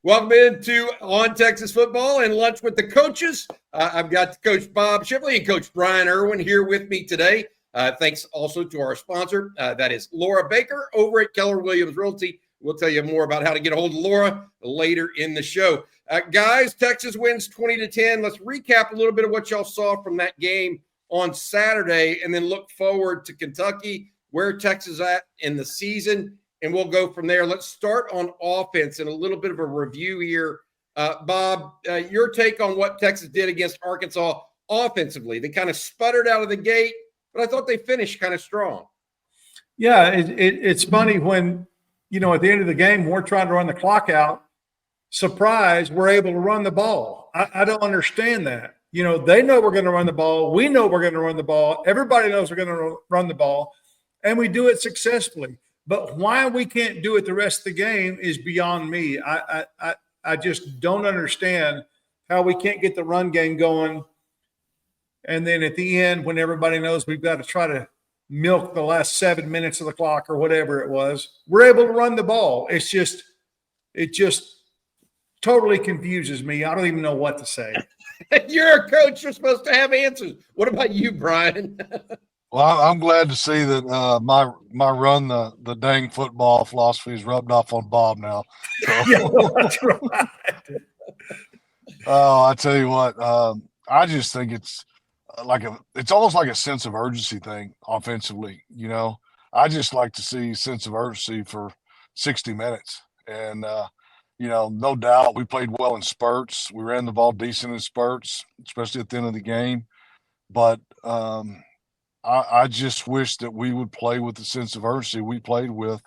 Welcome into On Texas Football and Lunch with the Coaches. I've got Coach Bob Shipley and Coach Bryan Erwin here with me today. Thanks also to our sponsor, that is Laura Baker over at Keller Williams Realty. We'll tell you more about how to get a hold of Laura later in the show. Guys, Texas wins 20-10. Let's recap a little bit of what y'all saw from that game on Saturday and then look forward to Kentucky, where Texas is at in the season. And we'll go from there. Let's start on offense and a little bit of a review here. Bob, your take on what Texas did against Arkansas offensively. They kind of sputtered out of the gate, but I thought they finished kind of strong. Yeah, it's funny when, at the end of the game, we're trying to run the clock out. Surprise, we're able to run the ball. I don't understand that. They know we're going to run the ball. We know we're going to run the ball. Everybody knows we're going to run the ball, and we do it successfully. But why we can't do it the rest of the game is beyond me. I just don't understand how we can't get the run game going. And then at the end, when everybody knows we've got to try to milk the last 7 minutes of the clock or whatever it was, we're able to run the ball. It just totally confuses me. I don't even know what to say. You're a coach. You're supposed to have answers. What about you, Bryan? Well, I'm glad to see that my run the dang football philosophy is rubbed off on Bob now. So. Yeah, that's right. Oh, I tell you what, I just think it's almost like a sense of urgency thing offensively. I just like to see sense of urgency for 60 minutes, and no doubt we played well in spurts. We ran the ball decent in spurts, especially at the end of the game, but. I just wish that we would play with the sense of urgency we played with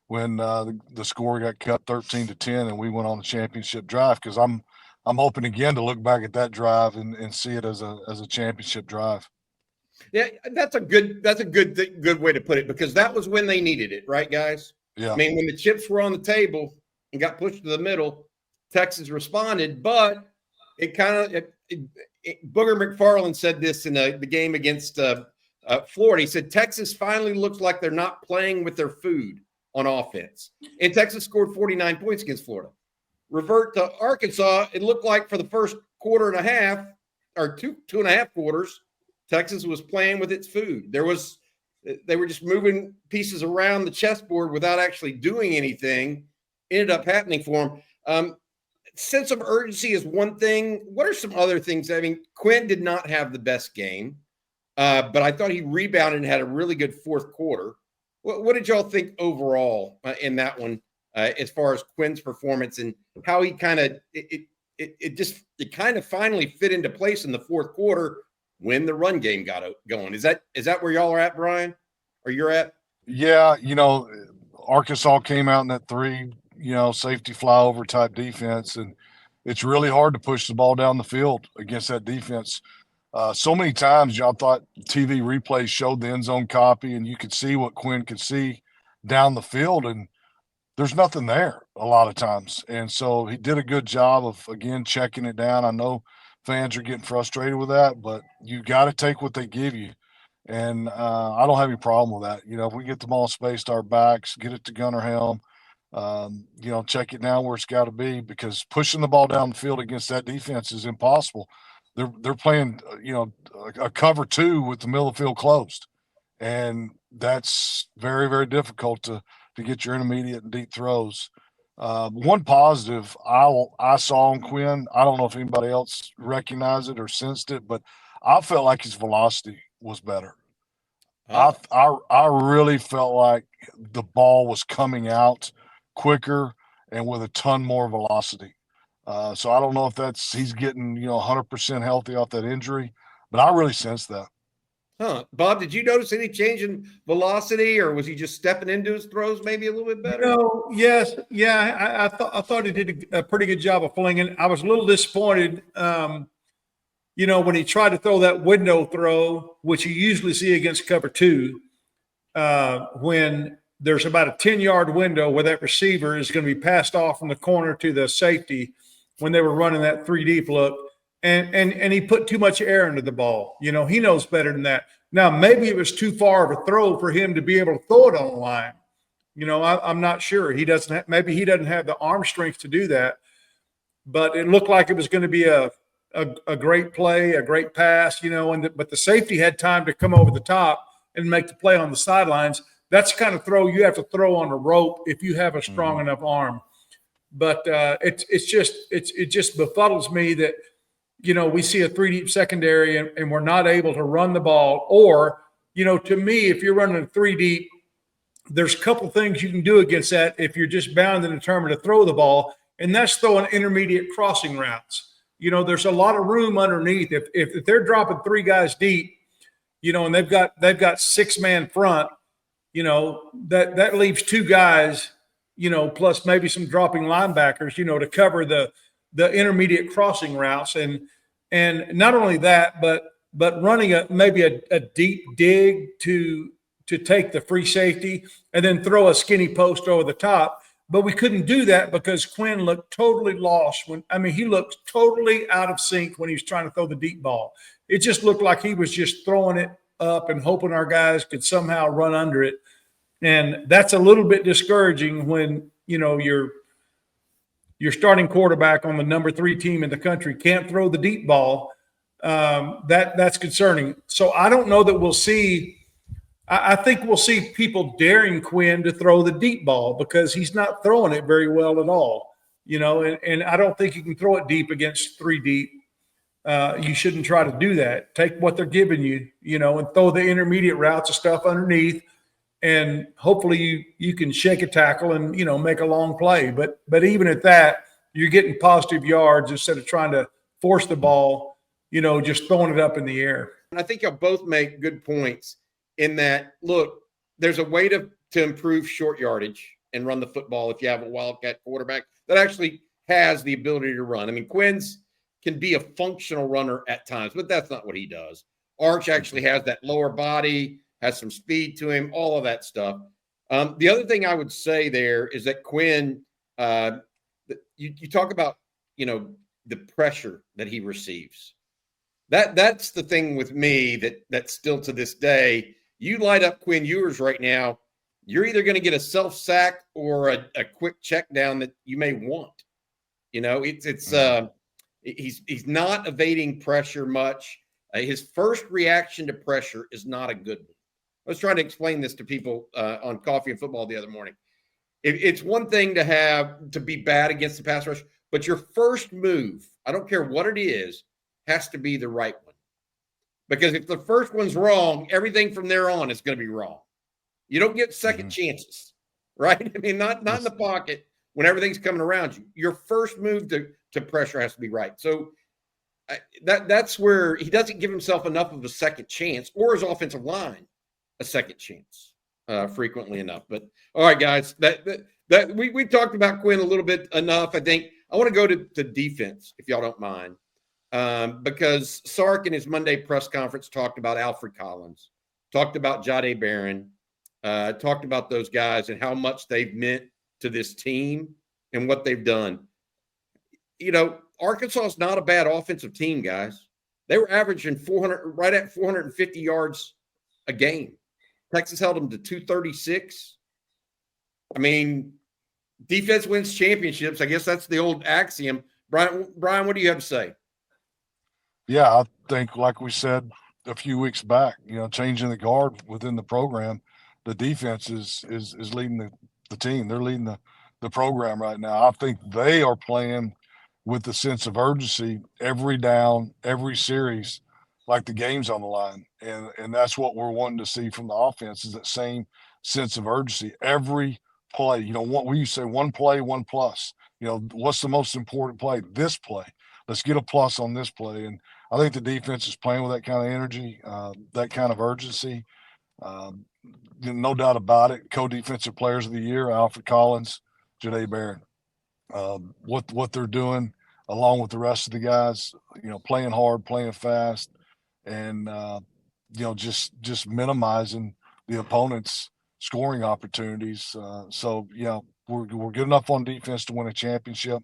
when the score got cut 13-10 and we went on the championship drive. Because I'm hoping again to look back at that drive and see it as a championship drive. Yeah, that's a good way to put it, because that was when they needed it, right, guys? Yeah. I mean, when the chips were on the table and got pushed to the middle, Texas responded, but it kind of Booger McFarland said this in the game against. Florida. He said, Texas finally looks like they're not playing with their food on offense. And Texas scored 49 points against Florida. Revert to Arkansas, it looked like for the first quarter and a half, or two and a half quarters, Texas was playing with its food. They were just moving pieces around the chessboard without actually doing anything. Ended up happening for them. Sense of urgency is one thing. What are some other things? I mean, Quinn did not have the best game. But I thought he rebounded and had a really good fourth quarter. What did y'all think overall in that one, as far as Quinn's performance and how he kind of it kind of finally fit into place in the fourth quarter when the run game got going? Is that where y'all are at, Bryan? Or you're at? Yeah, Arkansas came out in that three, safety flyover type defense, and it's really hard to push the ball down the field against that defense. So many times y'all thought TV replays showed the end zone copy and you could see what Quinn could see down the field, and there's nothing there a lot of times. And so he did a good job of, again, checking it down. I know fans are getting frustrated with that, but you got to take what they give you. And I don't have any problem with that. If we get the ball spaced to our backs, get it to Gunnar Helm, check it down where it's got to be, because pushing the ball down the field against that defense is impossible. They're playing, a cover two with the middle of the field closed, and that's very, very difficult to get your intermediate and deep throws. One positive I saw on Quinn, I don't know if anybody else recognized it or sensed it, but I felt like his velocity was better. I really felt like the ball was coming out quicker and with a ton more velocity. So I don't know if he's getting 100% healthy off that injury, but I really sensed that. Huh. Bob, did you notice any change in velocity, or was he just stepping into his throws maybe a little bit better? Yes. Yeah, I thought he did a pretty good job of flinging. I was a little disappointed, when he tried to throw that window throw, which you usually see against cover two, when there's about a 10-yard window where that receiver is going to be passed off from the corner to the safety when they were running that 3 deep look. And he put too much air into the ball. He knows better than that. Now, maybe it was too far of a throw for him to be able to throw it on the line. I'm not sure. Maybe he doesn't have the arm strength to do that. but it looked like it was going to be a great play, a great pass, but the safety had time to come over the top and make the play on the sidelines. That's the kind of throw you have to throw on a rope if you have a strong enough arm. But it just befuddles me that, we see a 3-deep secondary and we're not able to run the ball. Or, to me, if you're running a 3-deep, there's a couple things you can do against that if you're just bound and determined to throw the ball, and that's throwing intermediate crossing routes. There's a lot of room underneath. If they're dropping 3 guys deep, and they've got 6-man front, that leaves 2 guys, plus maybe some dropping linebackers, to cover the intermediate crossing routes. And not only that, but running maybe a deep dig to take the free safety and then throw a skinny post over the top. But we couldn't do that because Quinn looked totally lost he looked totally out of sync when he was trying to throw the deep ball. It just looked like he was just throwing it up and hoping our guys could somehow run under it. And that's a little bit discouraging when, your starting quarterback on the number 3 team in the country can't throw the deep ball. That's concerning. So I don't know that we'll see. I think we'll see people daring Quinn to throw the deep ball because he's not throwing it very well at all, and I don't think you can throw it deep against 3 deep. You shouldn't try to do that. Take what they're giving you, and throw the intermediate routes of stuff underneath, and hopefully you can shake a tackle and, make a long play. But even at that, you're getting positive yards instead of trying to force the ball, just throwing it up in the air. And I think y'all both make good points in that, look, there's a way to improve short yardage and run the football if you have a wildcat quarterback that actually has the ability to run. Quinn's can be a functional runner at times, but that's not what he does. Arch actually has that lower body, has some speed to him, all of that stuff. The other thing I would say there is that Quinn, you talk about, the pressure that he receives. That's the thing with me that still to this day, you light up Quinn Ewers right now, you're either going to get a self-sack or a quick check down that you may want. He's not evading pressure much. His first reaction to pressure is not a good one. I was trying to explain this to people on Coffee and Football the other morning. It's one thing to be bad against the pass rush, but your first move, I don't care what it is, has to be the right one. Because if the first one's wrong, everything from there on is going to be wrong. You don't get second chances, right? Not in the pocket when everything's coming around you. Your first move to pressure has to be right. So that's where he doesn't give himself enough of a second chance, or his offensive line a second chance frequently enough. But all right, guys, that we talked about Quinn a little bit enough. I think I want to go to defense, if y'all don't mind. Because Sark in his Monday press conference talked about Alfred Collins, talked about Jahdae Barron, talked about those guys and how much they've meant to this team and what they've done. Arkansas is not a bad offensive team, guys. They were averaging 450 yards a game. Texas held them to 236. Defense wins championships. I guess that's the old axiom. Bryan, what do you have to say? Yeah, I think, like we said a few weeks back, changing the guard within the program, the defense is leading the team. They're leading the program right now. I think they are playing with the sense of urgency every down, every series, like the game's on the line. And that's what we're wanting to see from the offense, is that same sense of urgency. Every play, we used to say one play, one plus. What's the most important play? This play. Let's get a plus on this play. And I think the defense is playing with that kind of energy, that kind of urgency. No doubt about it. Co-defensive players of the year, Alfred Collins, Jahdae Barron. What they're doing, along with the rest of the guys, playing hard, playing fast, and just minimizing the opponent's scoring opportunities. We're good enough on defense to win a championship.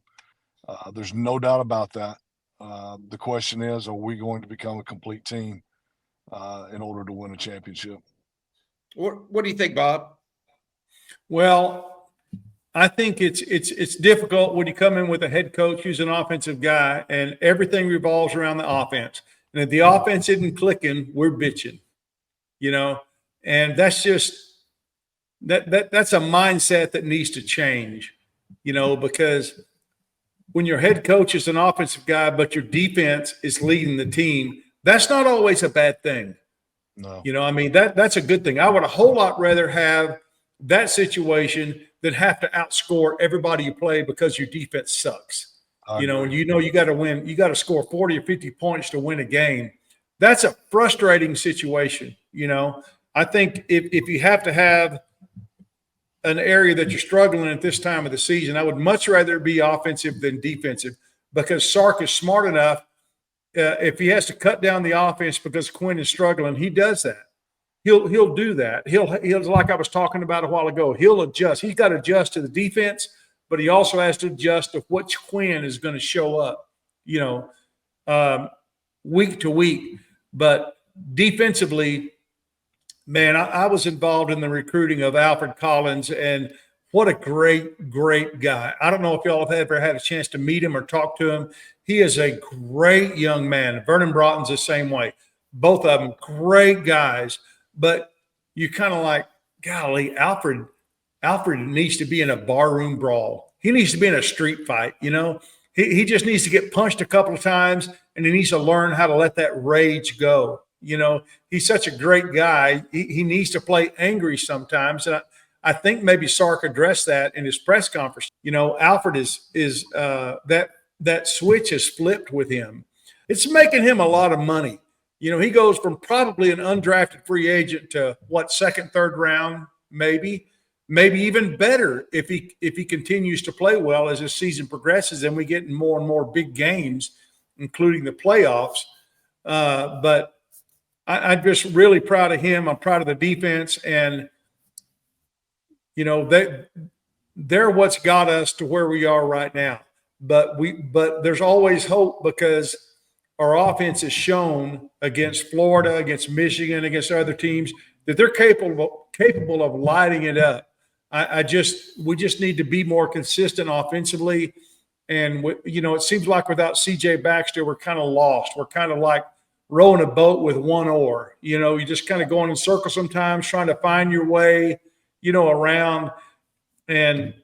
There's no doubt about that. The question is, are we going to become a complete team in order to win a championship? What do you think, Bob? Well, I think it's difficult when you come in with a head coach who's an offensive guy and everything revolves around the offense. And if the offense isn't clicking, we're bitching, and that's just that's a mindset that needs to change, because when your head coach is an offensive guy, but your defense is leading the team, that's not always a bad thing. No. That's a good thing. I would a whole lot rather have that situation than have to outscore everybody you play because your defense sucks. And you got to win. You got to score 40 or 50 points to win a game. That's a frustrating situation. I think if you have to have an area that you're struggling at this time of the season, I would much rather be offensive than defensive, because Sark is smart enough. If he has to cut down the offense because Quinn is struggling, he does that. He'll do that. He'll like I was talking about a while ago. He'll adjust. He's got to adjust to the defense, but he also has to adjust to which Quinn is going to show up, week to week. But defensively, man, I was involved in the recruiting of Alfred Collins, and what a great, great guy. I don't know if y'all have ever had a chance to meet him or talk to him. He is a great young man. Vernon Broughton's the same way. Both of them great guys, but you kind of like, golly, Alfred needs to be in a barroom brawl. He needs to be in a street fight, He just needs to get punched a couple of times, and he needs to learn how to let that rage go. He's such a great guy. He needs to play angry sometimes. And I think maybe Sark addressed that in his press conference. Alfred is that switch has flipped with him. It's making him a lot of money. He goes from probably an undrafted free agent to second, third round, maybe even better if he continues to play well as his season progresses and we get in more and more big games, including the playoffs. But I'm just really proud of him. I'm proud of the defense, and they're what's got us to where we are right now. But there's always hope, because our offense has shown against Florida, against Michigan, against other teams that they're capable of lighting it up. We just need to be more consistent offensively, and it seems like without C.J. Baxter, we're kind of lost. We're kind of like rowing a boat with one oar. You just kind of going in circles sometimes, trying to find your way, around. And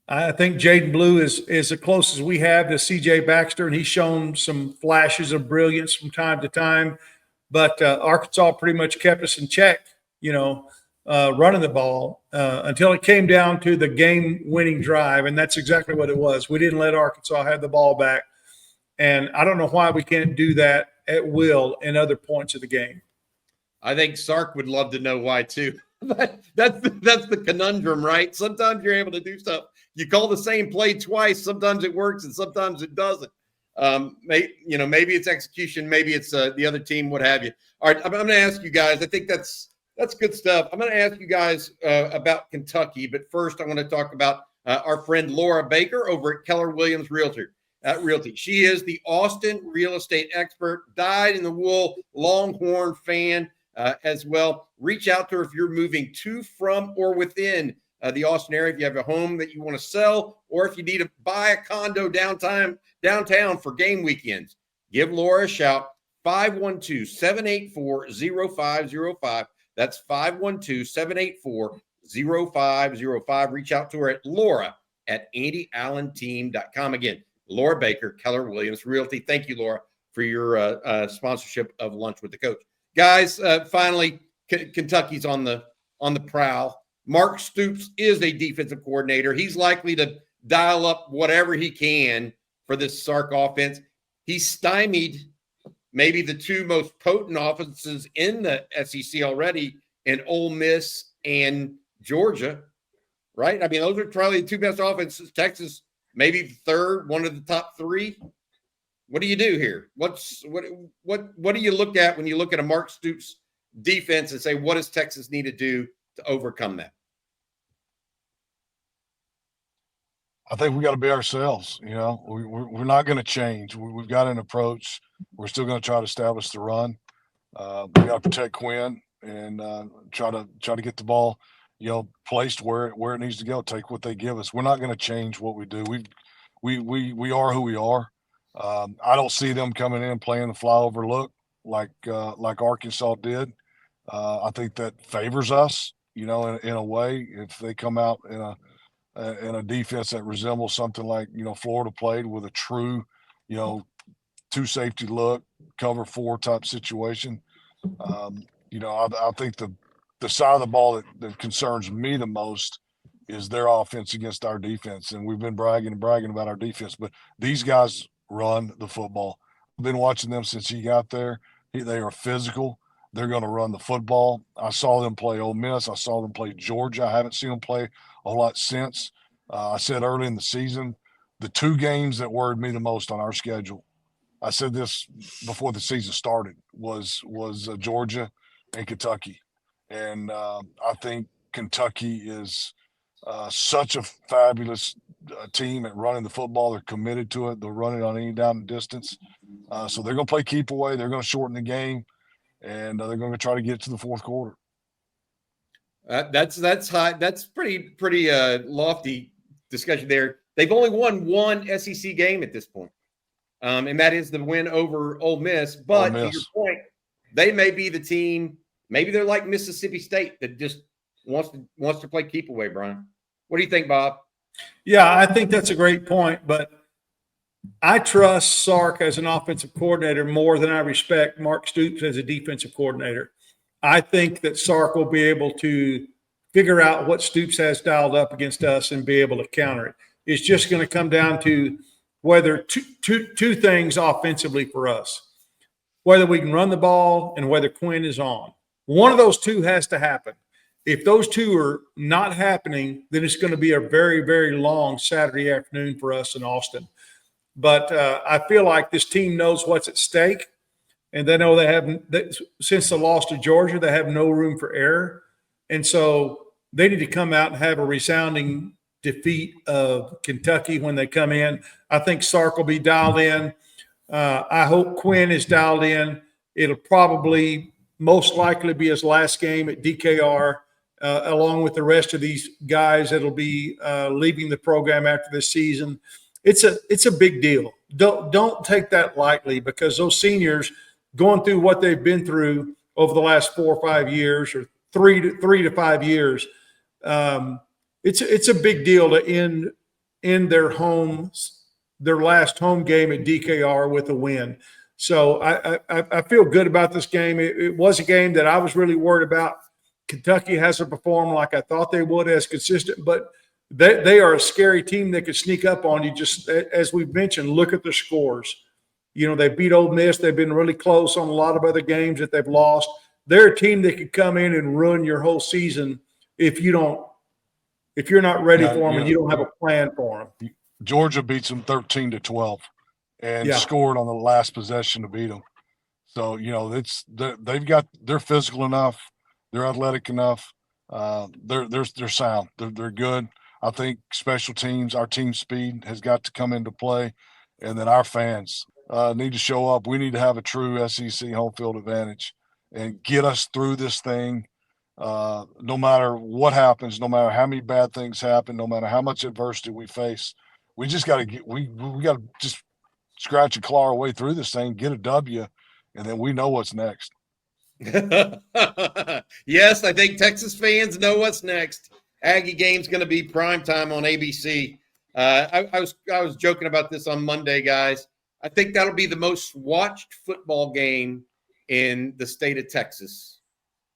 I think Jaden Blue is the closest we have to C.J. Baxter, and he's shown some flashes of brilliance from time to time. But Arkansas pretty much kept us in check, running the ball until it came down to the game-winning drive, and that's exactly what it was. We didn't let Arkansas have the ball back, and I don't know why we can't do that at will in other points of the game. I think Sark would love to know why too. But that's the conundrum, right? Sometimes you're able to do stuff. You call the same play twice. Sometimes it works and sometimes it doesn't. Maybe it's execution. Maybe it's the other team, what have you. All right, I'm going to ask you guys. I think that's good stuff. I'm going to ask you guys about Kentucky, but first I want to talk about our friend Laura Baker over at Keller Williams Realty. She is the Austin real estate expert, dyed-in-the-wool Longhorn fan as well. Reach out to her if you're moving to, from, or within the Austin area. If you have a home that you want to sell, or if you need to buy a condo downtown for game weekends, give Laura a shout. 512-784-0505. That's 512-784-0505. Reach out to her at Laura@AndyAllenTeam.com. Again, Laura Baker, Keller Williams Realty. Thank you, Laura, for your sponsorship of Lunch with the Coach. Guys, finally, Kentucky's on the prowl. Mark Stoops is a defensive coordinator. He's likely to dial up whatever he can for this Sark offense. He's stymied maybe the two most potent offenses in the SEC already, in Ole Miss and Georgia, right? I mean, those are probably the two best offenses. Texas, maybe the third, one of the top three. What do you do here? What do you look at when you look at a Mark Stoops defense and say, what does Texas need to do to overcome that? I think we got to be ourselves. We're not going to change. We've got an approach. We're still going to try to establish the run. We got to protect Quinn and try to get the ball placed where it needs to go. Take what they give us. We're not going to change what we do. We are who we are. I don't see them coming in playing the flyover look like Arkansas did. I think that favors us, in a way, if they come out in a defense that resembles something like, Florida played, with a true, two safety look, cover 4 type situation. I think the side of the ball that concerns me the most is their offense against our defense. And we've been bragging about our defense, but these guys run the football. I've been watching them since he got there. They are physical. They're going to run the football. I saw them play Ole Miss. I saw them play Georgia. I haven't seen them play a whole lot since. I said early in the season, the 2 games that worried me the most on our schedule, I said this before the season started, was Georgia and Kentucky. And I think Kentucky is such a fabulous team at running the football. They're committed to it. They'll run it on any down and distance. So they're going to play keep away. They're going to shorten the game, and they're going to try to get to the fourth quarter. That's high. That's pretty lofty discussion there. They've only won 1 SEC game at this point, and that is the win over Ole Miss. But to your point, they may be the team. Maybe they're like Mississippi State that just wants to play keep away. Brian, what do you think, Bob? Yeah, I think that's a great point, but I trust Sark as an offensive coordinator more than I respect Mark Stoops as a defensive coordinator. I think that Sark will be able to figure out what Stoops has dialed up against us and be able to counter it. It's just going to come down to whether two things offensively for us, whether we can run the ball and whether Quinn is on. One of those two has to happen. If those two are not happening, then it's going to be a very, very long Saturday afternoon for us in Austin. But I feel like this team knows what's at stake, and they know since the loss to Georgia, they have no room for error. And so they need to come out and have a resounding defeat of Kentucky when they come in. I think Sark will be dialed in. I hope Quinn is dialed in. It'll probably most likely be his last game at DKR, along with the rest of these guys that'll be leaving the program after this season. It's a big deal. Don't take that lightly, because those seniors going through what they've been through over the last 4 or 5 years, or 3 to 5 years, it's a big deal to end their last home game at DKR with a win. So I feel good about this game. It was a game that I was really worried about. Kentucky hasn't performed like I thought they would, as consistent, but they are a scary team that could sneak up on you. Just as we've mentioned, look at the scores. They beat Ole Miss. They've been really close on a lot of other games that they've lost. They're a team that could come in and ruin your whole season if you're not ready for them and you don't have a plan for them. Georgia beats them 13-12 and scored on the last possession to beat them. So, they're physical enough. They're athletic enough. They're sound. They're good. I think special teams, our team speed has got to come into play, and then our fans need to show up. We need to have a true SEC home field advantage and get us through this thing. No matter what happens, no matter how many bad things happen, no matter how much adversity we face, we just got to we got to just scratch and claw our way through this thing, get a W, and then we know what's next. Yes, I think Texas fans know what's next. Aggie game's going to be primetime on ABC. I was joking about this on Monday, guys. I think that'll be the most watched football game in the state of Texas,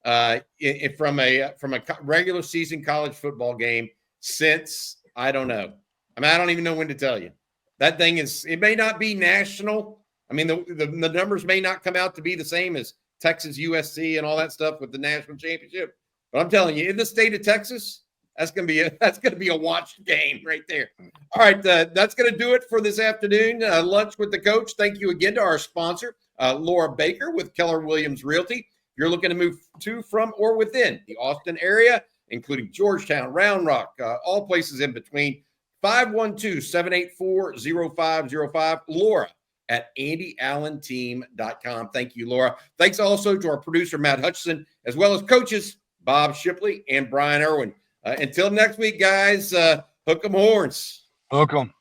from a regular season college football game since, I don't know. I mean, I don't even know when to tell you. That thing it may not be national. I mean, the numbers may not come out to be the same as Texas USC and all that stuff with the national championship. But I'm telling you, in the state of Texas, that's gonna be a watched game right there. All right, that's gonna do it for this afternoon. Lunch with the coach. Thank you again to our sponsor, Laura Baker with Keller Williams Realty. If you're looking to move to, from, or within the Austin area, including Georgetown, Round Rock, all places in between, 512-784-0505. Laura at AndyAllenTeam.com. Thank you, Laura. Thanks also to our producer, Matt Hutchison, as well as coaches Bob Shipley, and Bryan Erwin. Until next week, guys, hook 'em horns. Hook 'em.